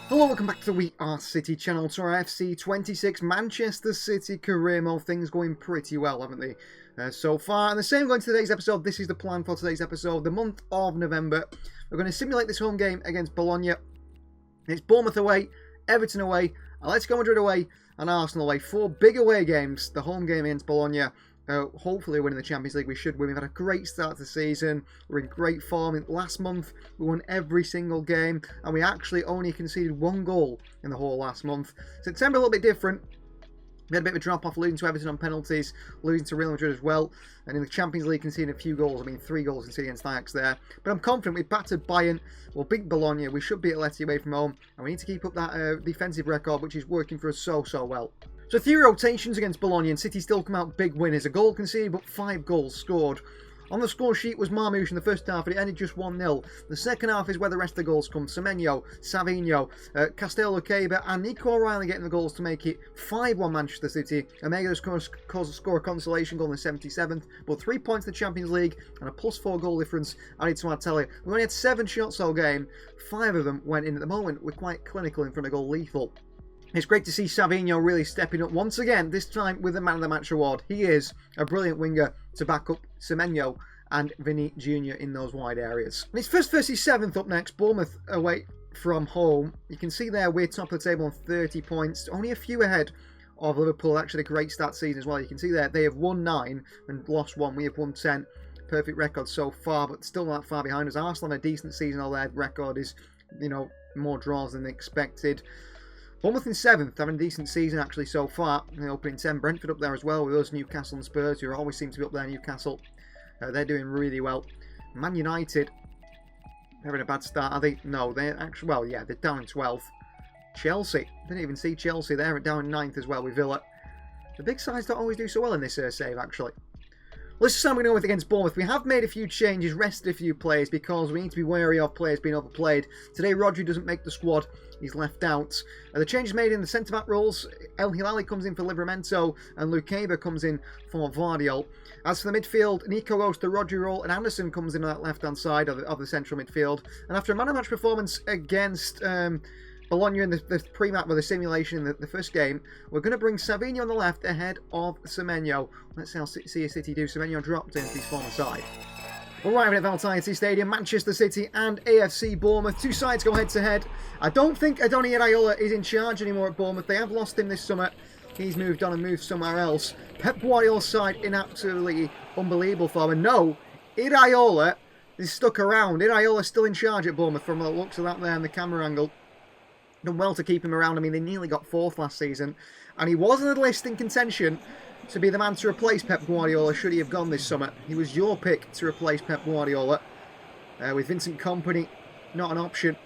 Hello, welcome back to the We Are City channel, to our FC 26 Manchester City career mode. Things going pretty well, haven't they, so far? And the same going to today's episode. This is the plan for today's episode. The month of November, we're going to simulate this home game against Bologna. It's Bournemouth away, Everton away, Atletico Madrid away, and Arsenal away. 4 big away games. The home game against Bologna. Hopefully winning the Champions League. We should win. We've had a great start to the season. We're in great form. Last month we won every single game, and we actually only conceded 1 goal in the whole last month. September a little bit different. We had a bit of a drop-off, losing to Everton on penalties, losing to Real Madrid as well, and in the Champions League conceding a few goals. I mean, 3 goals conceded against Ajax there. But I'm confident we've battered Bayern, we'll beat Bologna, we should beat Atleti away from home, and we need to keep up that defensive record, which is working for us so well. So 3 rotations against Bologna, and City still come out big winners. A goal conceded, but 5 goals scored. On the score sheet was Marmoush in the first half, but it ended just 1-0. The second half is where the rest of the goals come. Semenyo, Savinho, Castello-Luqueba and Nico O'Reilly getting the goals to make it 5-1 Manchester City. And they're going to score a consolation goal in the 77th, but 3 points in the Champions League and a +4 goal difference added to our tally. We only had 7 shots all game. 5 of them went in at the moment. We're quite clinical in front of goal lethal. It's great to see Savinho really stepping up once again, this time with the Man of the Match award. He is a brilliant winger to back up Semenyo and Vinny Jr. in those wide areas. And it's first versus 7th up next, Bournemouth away from home. You can see there we're top of the table on 30 points, only a few ahead of Liverpool. Actually a great start season as well. You can see there they have won 9 and lost 1. We have won 10. Perfect record so far, but still not far behind us. Arsenal have a decent season, although their record is, more draws than expected. Bournemouth in 7th, having a decent season actually so far. In the opening 10, Brentford up there as well with us, Newcastle and Spurs, who always seem to be up there. Newcastle, they're doing really well. Man United, they're having a bad start, are they? No, they're actually, well, yeah, they're down in 12th. Chelsea, didn't even see Chelsea, they're down in 9th as well with Villa. The big sides don't always do so well in this save, actually. Well, this is something we're going with against Bournemouth. We have made a few changes, rested a few players because we need to be wary of players being overplayed. Today, Rodri doesn't make the squad. He's left out. The changes made in the centre-back roles, El Hilali comes in for Livramento and Luqueba comes in for Vardiol. As for the midfield, Nico goes to Rodri role and Anderson comes in on that left-hand side of the central midfield. And after a man-of-match performance against Bologna in the pre-match with the simulation in the first game, we're going to bring Savinho on the left ahead of Semenyo. Let's see how City do. Semenyo dropped into his former side. We're arriving at Valtiety Stadium, Manchester City and AFC Bournemouth. 2 sides go head-to-head. I don't think Adoni Iraola is in charge anymore at Bournemouth. They have lost him this summer. He's moved on and moved somewhere else. Pep Guardiola's side in absolutely unbelievable form. And no, Iraola is stuck around. Iraola's still in charge at Bournemouth from the looks of that there in the camera angle. Done well to keep him around. I mean, they nearly got 4th last season. And he was on the list in contention to be the man to replace Pep Guardiola should he have gone this summer. He was your pick to replace Pep Guardiola. With Vincent Kompany, not an option.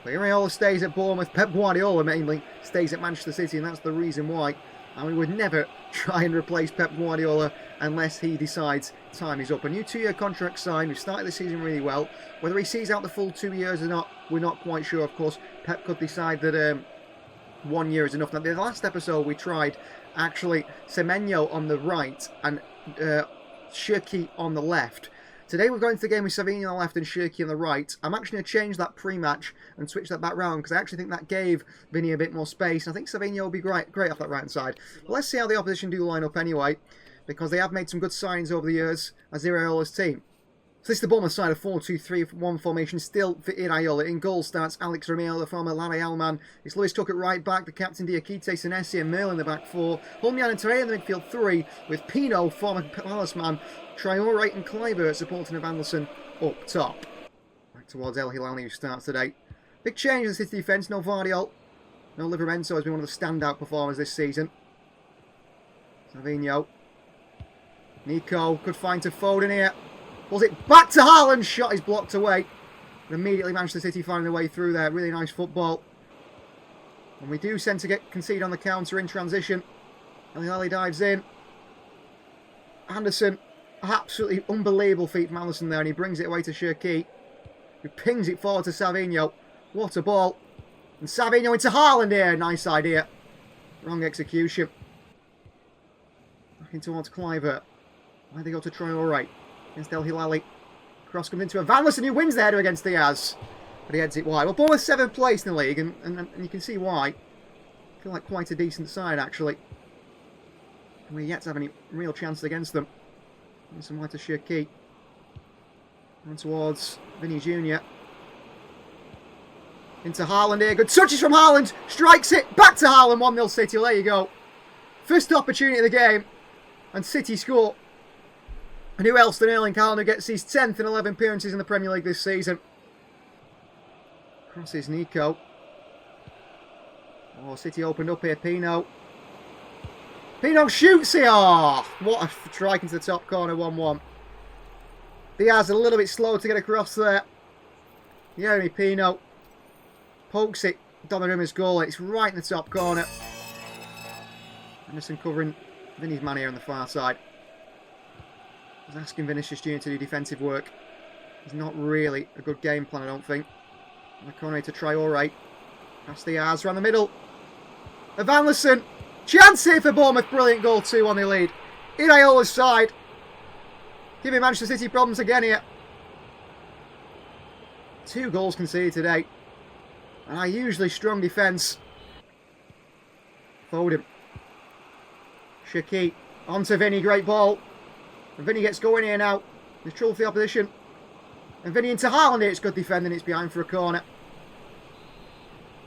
But Iraola stays at Bournemouth. Pep Guardiola mainly stays at Manchester City, and that's the reason why. And we would never try and replace Pep Guardiola unless he decides time is up. A new 2-year contract signed. We've started the season really well. Whether he sees out the full 2 years or not, we're not quite sure. Of course, Pep could decide that 1 year is enough. Now, the last episode we tried actually Semenyo on the right and Shirky on the left. Today we're going to the game with Savinho on the left and Shirky on the right. I'm actually going to change that pre-match and switch that back round because I actually think that gave Vinny a bit more space. I think Savinho will be great off that right-hand side. But let's see how the opposition do line up anyway, because they have made some good signings over the years as Iraola's team. So this is the Bournemouth side of 4-2-3-1 formation, still for Iraola. In goal starts Alex Romeo, the former Larry Alman. It's Lewis Cook at right back, the captain Diakite, Senesi and Merle in the back 4. Hulmian and Terre in the midfield 3, with Pino, former Palace man, Traore and Kluivert supporting of Anderson up top. Back towards El Hilali who starts today. Big change in the City defence, no Vardiol. No Livramento has been one of the standout performers this season. Savinho. Nico, good find to Foden here. Pulls it back to Haaland, shot is blocked away. And immediately Manchester City finding their way through there. Really nice football. And we do tend to get concede on the counter in transition. And Ali dives in. Anderson, absolutely unbelievable feat from Anderson there, and he brings it away to Shirky, who pings it forward to Savinho. What a ball. And Savinho into Haaland here. Nice idea. Wrong execution. Back in towards Kluivert. Why they go to Traore? Against El Hilali. Cross comes into a Van Listen who wins the header against Diaz. But he heads it wide. Well, Bournemouth 7th place in the league, and you can see why. I feel like quite a decent side, actually. And we're yet to have any real chances against them. And some wide to Shirky. On towards Vinny Jr. Into Haaland here. Good touches from Haaland. Strikes it. Back to Haaland. 1-0 City. Well, there you go. First opportunity of the game. And City score. And who else than Erling Haaland, who gets his 10th in 11 appearances in the Premier League this season. Crosses Nico. Oh, City opened up here. Pino. Pino shoots here. Oh, what a strike into the top corner. 1-1. Diaz a little bit slow to get across there. Yeremy Pino pokes it. Donnarumma's goal. It's right in the top corner. Anderson covering Vinny's man here on the far side. He's asking Vinicius Jr. to do defensive work. It's not really a good game plan, I don't think. On the corner to Traore. Past Diaz around the middle. Evanilson. Chance here for Bournemouth. Brilliant goal, 2-1 the lead. Iraola's side. Giving Manchester City problems again here. 2 goals conceded today. And our usually strong defence. Foden. Shaki. Onto Vinny. Great ball. And Vinny gets going here now. There's trouble for the opposition. And Vinny into Haaland here. It's good defending. It's behind for a corner.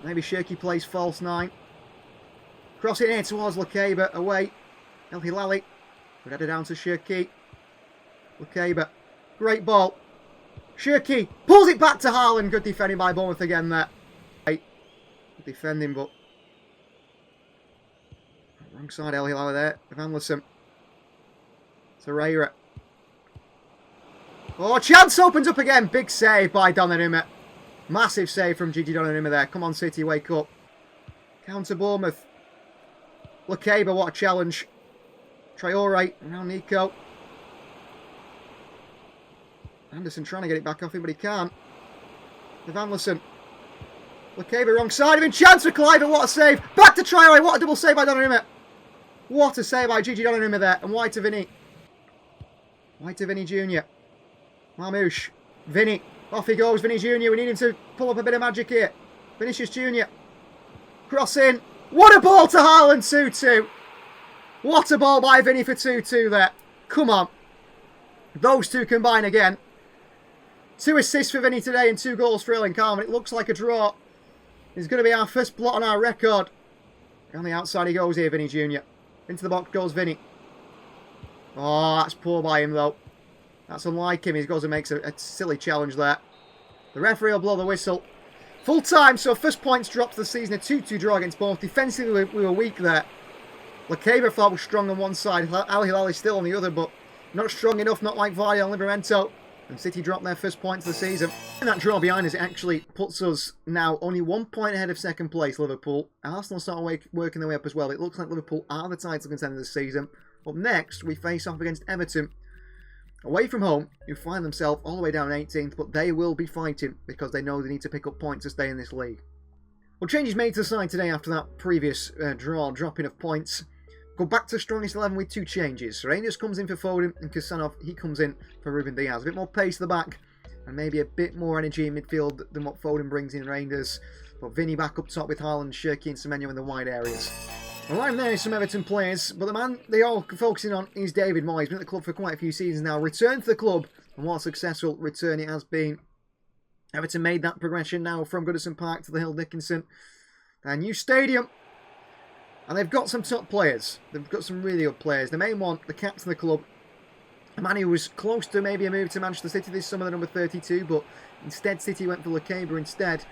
Maybe Shirky plays false 9. Cross it here towards Lakeba. Away. El Hilali. But headed down to Shirky. Lakeba. Great ball. Shirky pulls it back to Haaland. Good defending by Bournemouth again there. Good defending, but wrong side El Hilali there. Evanilson. Torreira. Oh, chance opens up again. Big save by Donnarumma. Massive save from Gigi Donnarumma there. Come on, City, wake up. Counter Bournemouth. Lakeba, what a challenge. Traore, now Nico. Anderson trying to get it back off him, but he can't. Evanilson. Lakeba wrong side of him. Chance for Clive, what a save. Back to Traore. What a double save by Donnarumma. What a save by Gigi Donnarumma there. And wide to Vinny. Wide to Vinny Jr. Marmouche. Vinny. Off he goes, Vinny Jr. We need him to pull up a bit of magic here. Vinicius Jr. Cross in. What a ball to Haaland, 2-2. What a ball by Vinny for 2-2 there. Come on. Those two combine again. 2 assists for Vinny today and 2 goals for Erling Haaland. It looks like a draw. It's going to be our first blot on our record. On the outside he goes here, Vinny Jr. Into the box goes Vinny. Oh, that's poor by him though. That's unlike him. He goes and makes a silly challenge there. The referee will blow the whistle. Full time, so first points dropped to the season. A 2-2 draw against Bournemouth. Defensively, we were weak there. Lakeba thought was strong on one side. Al Hilali still on the other, but not strong enough, not like Vardy and Livramento. And City dropped their first points of the season. And that draw behind us, it actually puts us now only 1 point ahead of second place, Liverpool. Arsenal start working their way up as well. It looks like Liverpool are the title contender this season. Up next, we face off against Everton. Away from home, who find themselves all the way down 18th, but they will be fighting because they know they need to pick up points to stay in this league. Well, changes made to the side today after that previous dropping of points. Go back to strongest 11 with 2 changes. Rangers comes in for Foden and Kasanov, he comes in for Ruben Diaz. A bit more pace at the back and maybe a bit more energy in midfield than what Foden brings in Rangers. But Vinny back up top with Haaland, Shirky and Semenyo in the wide areas. Well, I'm there with some Everton players, but the man they are focusing on is David Moyes. He's been at the club for quite a few seasons now. Returned to the club, and what a successful return it has been. Everton made that progression now from Goodison Park to the Hill Dickinson. Their new stadium. And they've got some top players. They've got some really good players. The main one, the captain of the club, a man who was close to maybe a move to Manchester City this summer, the number 32, but instead City went for Lakeba instead,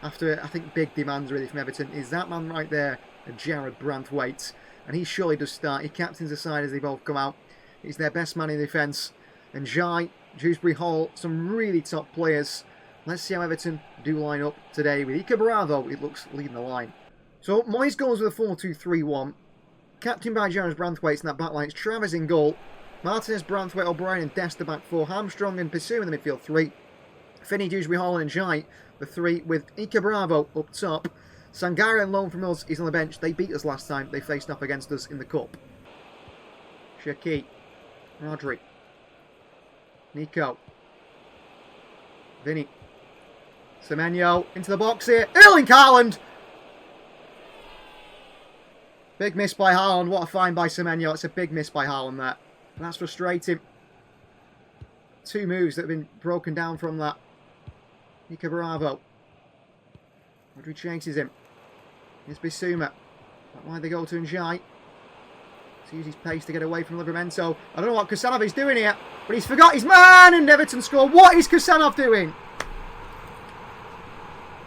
after, I think, big demands really from Everton, is that man right there, Jared Branthwaite. And he surely does start. He captains the side as they both come out. He's their best man in defence. And Jai, Dewsbury Hall, some really top players. Let's see how Everton do line up today with Ika Bravo, it looks, leading the line. So Moyes goes with a 4-2-3-1. Captained by Jared Branthwaite in that back line. It's Travers in goal. Martinez, Branthwaite, O'Brien and Dest the back 4. Armstrong and Pursuit in the midfield 3. Finney, Dewsbury Hall and Jai the 3 with Ika Bravo up top. Sangare and loan from us is on the bench. They beat us last time they faced off against us in the Cup. Shaki. Rodri. Nico. Vinny. Semenyo into the box here. Erling Haaland! Big miss by Haaland. What a find by Semenyo. It's a big miss by Haaland there. And that's frustrating. 2 moves that have been broken down from that. Nika Bravo. Madrid chases him. Here's Bissouma. That's why they go to Njai. To use his pace to get away from Livramento. I don't know what Kusanov is doing here, but he's forgot his man, and Everton score. What is Kusanov doing?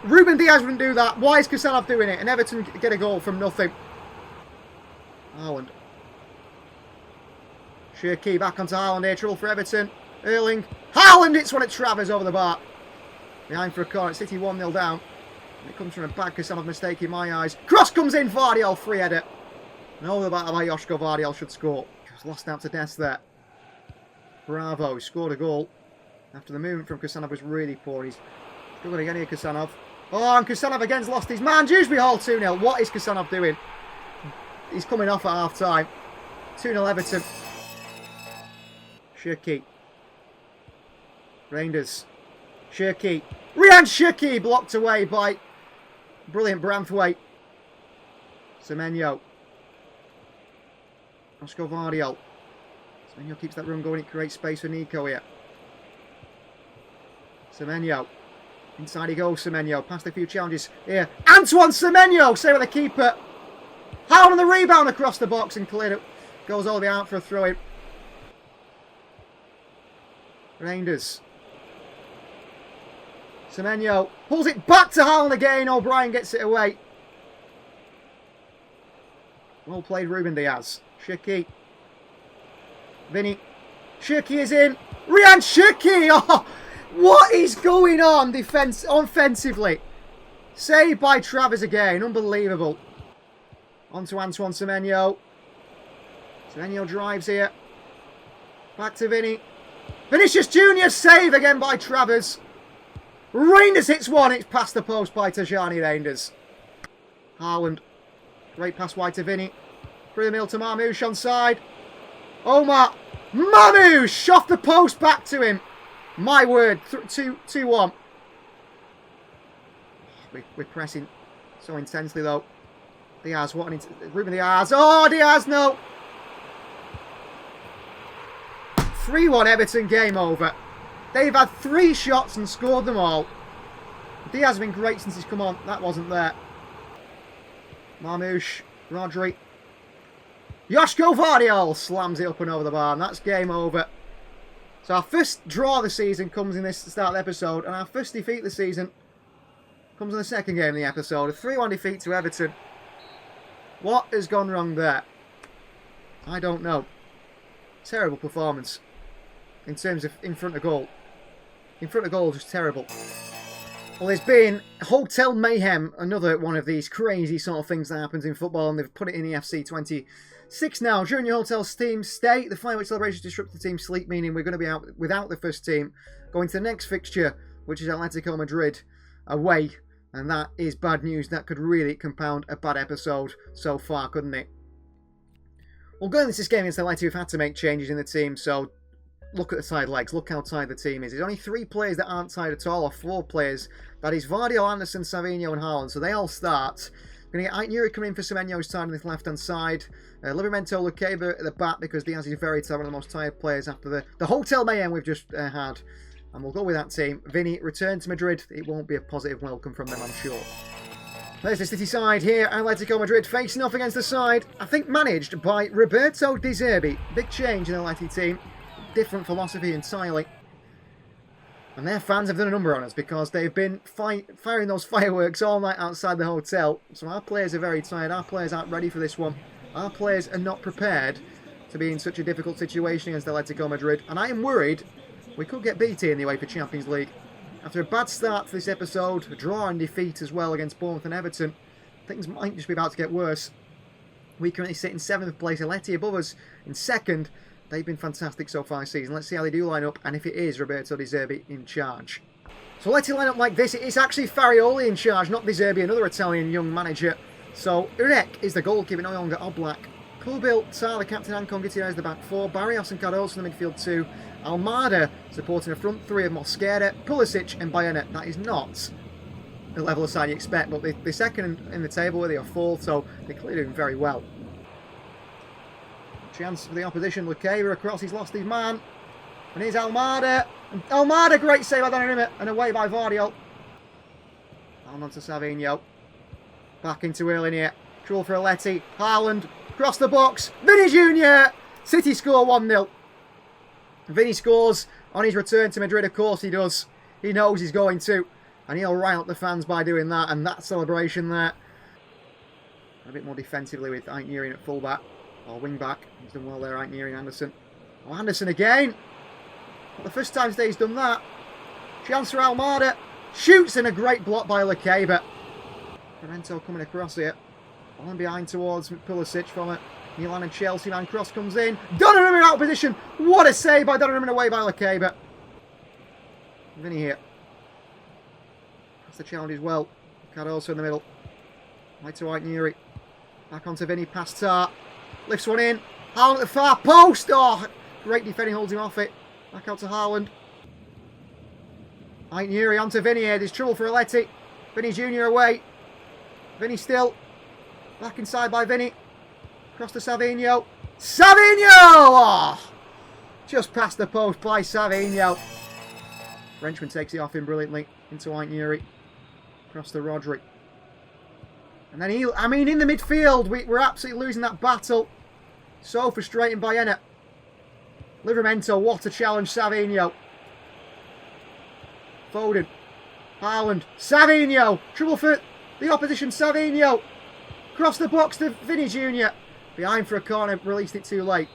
Ruben Diaz wouldn't do that. Why is Kusanov doing it? And Everton get a goal from nothing. Haaland. Shirky back onto Haaland here. Trouble for Everton. Erling. Haaland hits one at Travers over the bar. Behind for a corner. City 1-0 down. And it comes from a bad Kusanov mistake in my eyes. Cross comes in. Vardiol free header. And over the bar by Joško Vardiol should score. He was lost out to death there. Bravo. He scored a goal. After the movement from Kusanov was really poor. He's struggling again here, Kusanov. Oh, and Kusanov again's lost his man. Dewsbury Hall 2-0. What is Kusanov doing? He's coming off at half-time. 2-0 Everton. Shirky. Reinders. Shirky. Ryan Shirky blocked away by brilliant Branthwaite. Semenyo. Joško Vardiol. Semenyo keeps that run going. It creates space for Nico here. Semenyo. Inside he goes, Semenyo. Past a few challenges here. Antoine Semenyo! Save with the keeper. Haaland on the rebound across the box and cleared it. Goes all the way out for a throw-in. Reinders. Semenyo pulls it back to Haaland again. O'Brien gets it away. Well played, Ruben Diaz. Shirky. Vinny. Shirky is in. Ryan Shirky! Oh, what is going on offensively? Saved by Travers again. Unbelievable. On to Antoine Semenyo. Semenyo drives here. Back to Vinny. Vinicius Junior save again by Travers. Reinders hits one. It's past the post by Tajani Reinders. Haaland. Great pass wide to Vinny. Through the middle to Marmoush on side. Omar. Marmoush off the post back to him. My word. 2-1. We're pressing so intensely though. Diaz, what an... Ruben Diaz. Oh, Diaz, no. 3-1 Everton, game over. They've had 3 shots and scored them all. Diaz has been great since he's come on. That wasn't there. Marmoush. Rodri. Joško Vardiol slams it up and over the bar. And that's game over. So our first draw of the season comes in this start of the episode. And our first defeat of the season comes in the second game of the episode. A 3-1 defeat to Everton. What has gone wrong there? I don't know. Terrible performance. In terms of in front of goal. In front of goal, just terrible. Well, there's been Hotel Mayhem, another one of these crazy sort of things that happens in football, and they've put it in the FC 26 now. During your hotel's team stay, the fireworks celebrations disrupt the team's sleep, meaning we're going to be out without the first team, going to the next fixture, which is Atletico Madrid away, and that is bad news. That could really compound a bad episode so far, couldn't it? Well, going into this game against Atleti, we've had to make changes in the team, so look at the side legs. Look how tired the team is. There's only 3 players that aren't tired at all, or 4 players. That is Vardiol, Anderson, Savinho and Haaland. So they all start. We're going to get Aitnuri coming in for Semenyo's side on the left-hand side. Livramento, Lukeba at the back because Diaz is very tired, one of the most tired players after the Hotel Mayhem we've just had. And we'll go with that team. Vinny, return to Madrid. It won't be a positive welcome from them, I'm sure. There's the City side here. Atletico Madrid facing off against the side, I think managed by Roberto De Zerbi. Big change in the Atleti team. Different philosophy entirely. And their fans have done a number on us because they've been firing those fireworks all night outside the hotel. So our players are very tired. Our players aren't ready for this one. Our players are not prepared to be in such a difficult situation against Atletico Madrid. And I am worried we could get beaten in the UEFA Champions League. After a bad start for this episode, a draw and defeat as well against Bournemouth and Everton, things might just be about to get worse. We currently sit in 7th place, Atleti above us in 2nd. They've been fantastic so far this season. Let's see how they do line up and if it is Roberto De Zerbi in charge. So let's line up like this. It is actually Farioli in charge, not De Zerbi, another Italian young manager. So Urek is the goalkeeper, no longer Oblak. Kubil, Tar, the captain, and Gutierrez the back 4. Barrios and Cardoso in the midfield 2. Almada supporting a front 3 of Mosquera, Pulisic and Bayona. That is not the level of side you expect, but they're second in the table where they are fourth, so they're clearly doing very well. Chance for the opposition. Lukeba across, he's lost his man. And here's Almada. And Almada, great save by Donnarumma, and away by Vardiol. On to Savinho. Back into Earl in here. Trouble for Aletti. Haaland. Across the box. Vinny Jr. City score 1-0. Vinny scores on his return to Madrid. Of course he does. He knows he's going to. And he'll rile up the fans by doing that. And that celebration there. A bit more defensively with Aintnieri at fullback. Or wing back. He's done well there, Aintnieri and Anderson. Oh, Anderson again. Not the first time today he's done that. Chance for Almada. Shoots, and a great block by Lukeba. Pimento coming across here. On behind towards Pulisic from it. Milan and Chelsea man. Cross comes in. Donnarumma out of position. What a save by Donnarumma, away by Lukeba. Vinny here. That's the challenge as well. Cardoso in the middle. Right to Aintnieri. Back onto Vinny. Past Tar. Lifts one in. Haaland at the far post. Oh, great defending, holds him off it. Back out to Haaland. Aintnieri onto Vinny here. There's trouble for Aletti. Vinny Jr. away. Vinny still. Back inside by Vinny. Across to Savinho. Savinho! Oh, just past the post by Savinho. Frenchman takes it off him brilliantly. Into Aintnieri. Across to Rodri. And then in the midfield, we're absolutely losing that battle. So frustrating by Enna. Livramento, what a challenge, Savinho. Foden. Haaland. Savinho. Trouble for the opposition, Savinho. Cross the box to Vinny Jr. Behind for a corner, released it too late.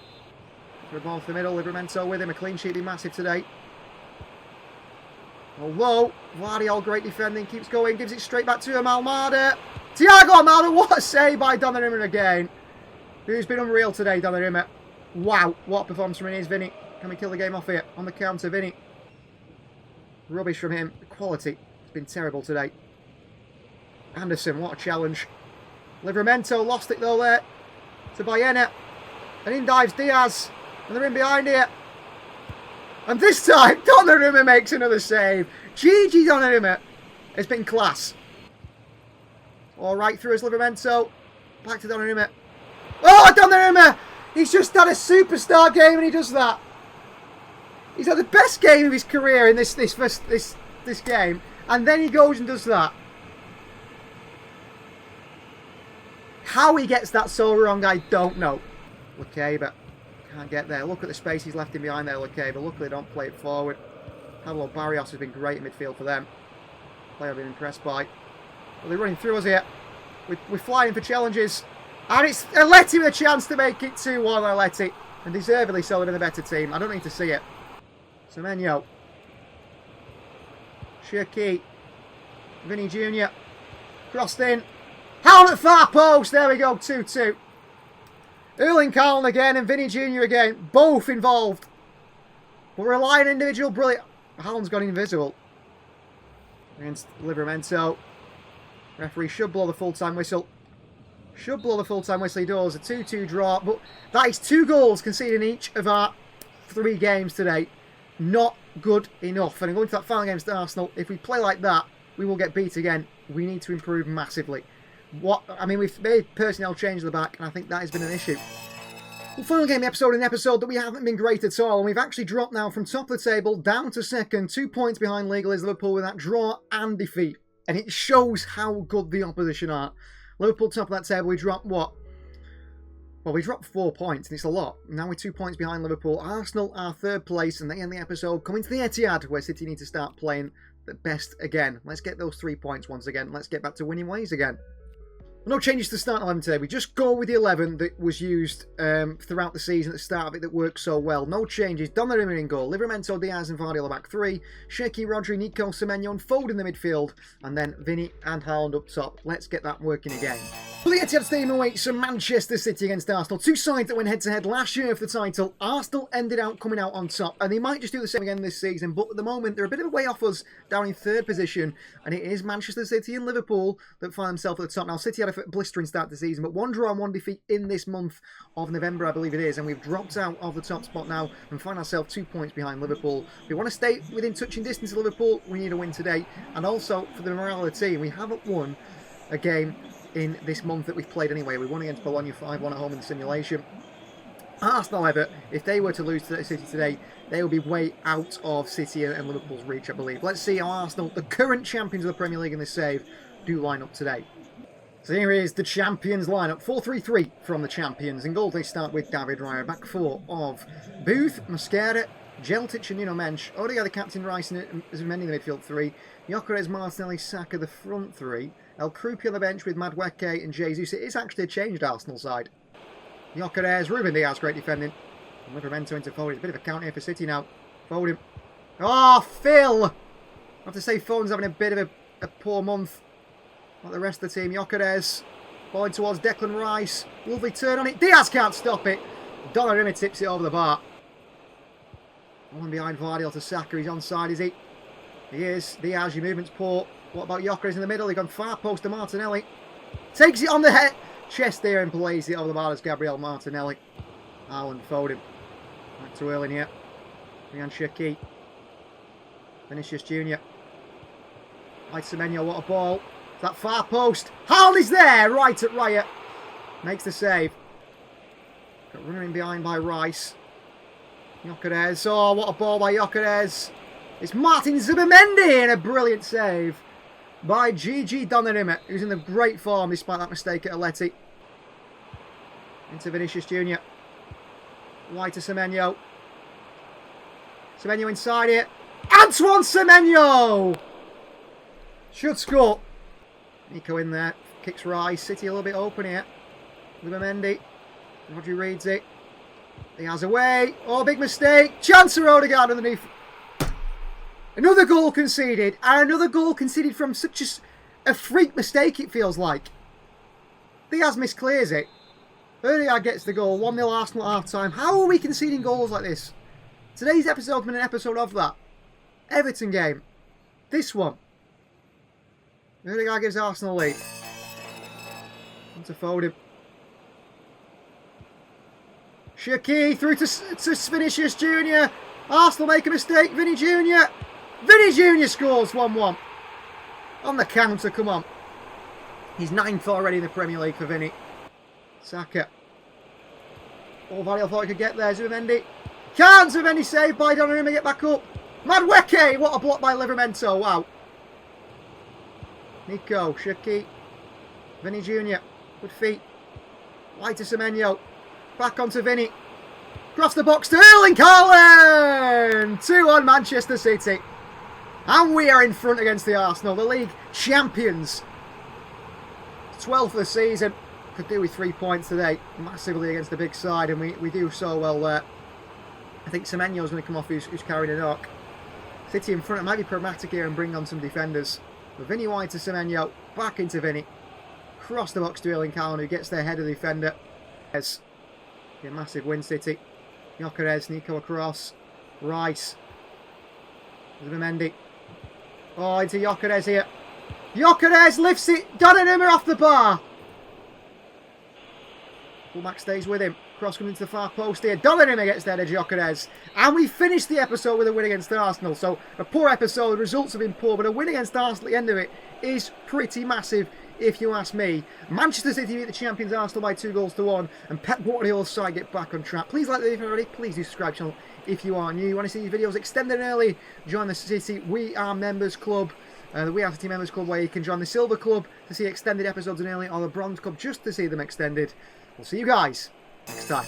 For a ball for the middle, Livramento with him. A clean sheet would be massive today. Although, Vardiol, great defending, keeps going, gives it straight back to him, Almada. Thiago Almada, what a save by Donnarumma again. Who's been unreal today, Donnarumma. Wow, what a performance from his Vinny. Can we kill the game off here? On the counter, Vinny. Rubbish from him. The quality has been terrible today. Anderson, what a challenge. Livramento lost it though there to Baena. And in dives Diaz. And they're in behind here. And this time, Donnarumma makes another save. Gigi Donnarumma has been class. All right, through his Livramento. Back to Donnarumma. Oh, Donnarumma! He's just had a superstar game and he does that. He's had the best game of his career in this game. And then he goes and does that. How he gets that so wrong, I don't know. Lukeba can't get there. Look at the space he's left in behind there, Lukeba. Luckily, they don't play it forward. Pablo Barrios has been great in midfield for them. Player I've been impressed by. Well, they're running through us here. We're flying for challenges. And it's Aletti with a chance to make it 2-1, Aletti. And deservedly so, they're the better team. I don't need to see it. Semenyo. Shirky. Vinny Jr. Crossed in. Haaland at far post. There we go, 2-2. Erling Haaland again and Vinny Jr. again. Both involved. But relying on individual brilliant. Haaland's gone invisible. Against Livramento. Referee should blow the full-time whistle. Should blow the full-time whistle. He does. A 2-2 draw. But that is 2 goals conceded in each of our 3 games today. Not good enough. And going to that final game against Arsenal, if we play like that, we will get beat again. We need to improve massively. We've made personnel change at the back, and I think that has been an issue. Well, final game episode, an episode that we haven't been great at all, and we've actually dropped now from top of the table down to second, 2 points behind legal is Liverpool with that draw and defeat. And it shows how good the opposition are. Liverpool top of that table, we dropped what? Well, we dropped 4 points, and it's a lot. Now we're 2 points behind Liverpool. Arsenal are 3rd place, and they end the episode coming to the Etihad, where City need to start playing the best again. Let's get those 3 points once again. Let's get back to winning ways again. No changes to the start 11 today. We just go with the 11 that was used throughout the season at the start of it that worked so well. No changes. Donnarumma in goal. Livramento, Diaz and Vardy on the back 3. Shirky, Rodri, Nico, Semenyo and Foden in the midfield. And then Vinny and Haaland up top. Let's get that working again. Well, the Etihad Stadium awaits Manchester City against Arsenal. Two sides that went head-to-head last year for the title. Arsenal ended up coming out on top, and they might just do the same again this season, but at the moment they're a bit of a way off us, down in third position, and it is Manchester City and Liverpool that find themselves at the top. Now, City had a blistering start to the season, but one draw and one defeat in this month of November, I believe it is, and we've dropped out of the top spot now and find ourselves 2 points behind Liverpool. If we want to stay within touching distance of Liverpool, we need a win today, and also for the morale of the team, we haven't won a game in this month that we've played anyway. We won against Bologna 5-1 at home in the simulation. Arsenal, however, if they were to lose to City today, they would be way out of City and Liverpool's reach, I believe. Let's see how Arsenal, the current champions of the Premier League in this save, do line up today. So here is the champions lineup. 4-3-3 from the champions. In goal they start with David Raya. Back four of Booth, Mosquera, Jeltic and Nuno Mensch. Odegaard the captain, Rice and Zubimendi in the midfield three. Gyökeres, Martinelli, Saka the front three. El Krupi on the bench with Madueke and Jesus. It is actually a changed Arsenal side. Gyökeres, Ruben Diaz, great defending. And Livramento into Foden. It's a bit of a count here for City now. Foden. Oh, Phil! I have to say Foden's having a bit of a poor month. Like the rest of the team. Gyökeres. Ball towards Declan Rice. Lovely turn on it. Diaz can't stop it. Donnarumma tips it over the bar. One behind Vardy to Saka. He's onside, is he? He is. Diaz, your movement's poor. What about Gyökeres in the middle? He's gone far post to Martinelli. Takes it on the head. Chest there and plays it over the bar as Gabriel Martinelli. Alan Foden. Back to Erling here. Ryan Shaqiri. Vinicius Jr. Light Semenyo, what a ball. That far post. Haaland is there, right at Raya. Makes the save. Got runner in behind by Rice. Gyökeres. Oh, what a ball by Gyökeres. It's Martin Zubimendi and a brilliant save by Gigi Donnarumma, who's in the great form despite that mistake at Atleti. Into Vinicius Jr. Wide to Semenyo. Semenyo inside here. Antoine Semenyo! Should score. Nico in there. Kicks Rice. City a little bit open here. Zubimendi. Rodri reads it. He has away. Oh, big mistake. Chance for Odegaard underneath. Another goal conceded. And another goal conceded from such a freak mistake, it feels like. Diaz misclears it. Odegaard gets the goal. 1-0 Arsenal at half-time. How are we conceding goals like this? Today's episode has been an episode of that. Everton game. This one. Odegaard gives Arsenal lead. On to Foden. Shaqiri through to Vinicius Jr. Arsenal make a mistake. Vinny Jr. Vinny Jr. scores 1-1. On the counter, come on. He's 9th already in the Premier League for Vinny. Saka. Oh, Vardy, I thought he could get there. Zubimendi. Can't. Zubimendi saved by Donnarumma. Get back up. Madueke. What a block by Livramento. Wow. Nico. Shaqiri. Vinny Jr. Good feet. Wide to Semenyo. Back onto Vinny. Cross the box to Erling Haaland! 2-1 Manchester City. And we are in front against the Arsenal, the league champions. 12th of the season. Could do with 3 points today. Massively against the big side, and we do so well there. I think Semenyo's going to come off who's carrying a knock. City in front. It might be pragmatic here and bring on some defenders. But Vinny wide to Semenyo. Back into Vinny. Cross the box to Erling Haaland, who gets their head of the defender. Yes. A massive win, City. Gyökeres, Nico across. Rice. Zubimendi. Oh, into Gyökeres here. Gyökeres lifts it. Donnarumma off the bar. Fullback stays with him. Cross coming into the far post here. Donnarumma gets there to Gyökeres. And we finished the episode with a win against Arsenal. So a poor episode. The results have been poor. But a win against Arsenal at the end of it is pretty massive, if you ask me. Manchester City beat the champions Arsenal by 2-1, and Pep Guardiola's side get back on track. Please like the video already. Please do subscribe to the channel if you are new. You want to see these videos extended and early? Join the City We Are Members Club, the We Are City Members Club, where you can join the Silver Club to see extended episodes in early, or the Bronze Club just to see them extended. We'll see you guys next time.